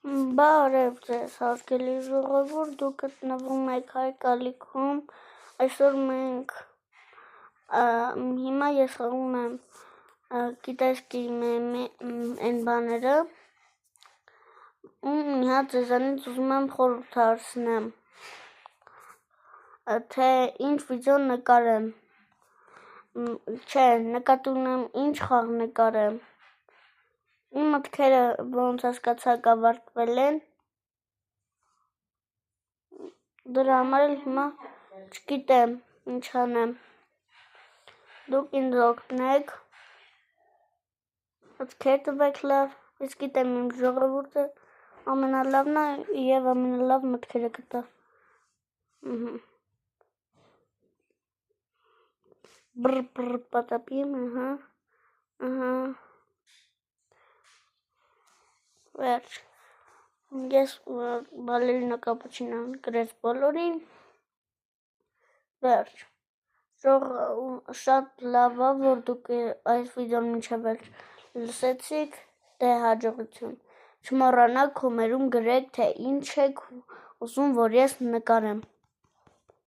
Բարև ձեզ, հարգելի ժողովուրդ, դուք գտնվում եք Հայկ ալիքում, այսօր մենք, հիմա ես խաղում եմ, գիտես են բաները, մի հատ ձեզանից ուզում եմ խորհուրդ հարցնեմ, թե ինչ վիդեո նկարեմ, չէ, նկատի ունեմ ինչ խաղ նկարեմ, իմ մտքերը ոնց հասկացաք ավարտվել են, դրա համար էլ հիմա չգիտեմ ինչ անեմ, դուք ինձ օգնեք, մտքեր տվեք լավ, ես գիտեմ իմ ժողովուրդը ամենալավն է և ամենալավ մտքերը կտա, բր պատապիմ, վերջ, ես բալերինա կապուչինոն գրեց բոլորին, վերջ, շատ լավ է, որ դուք այս վիդեոն մինչև վերջ լսեցիք, դե հաջողություն, չմոռանաք կոմերում գրեք, թե ինչ եք ուզում, որ ես նկարեմ։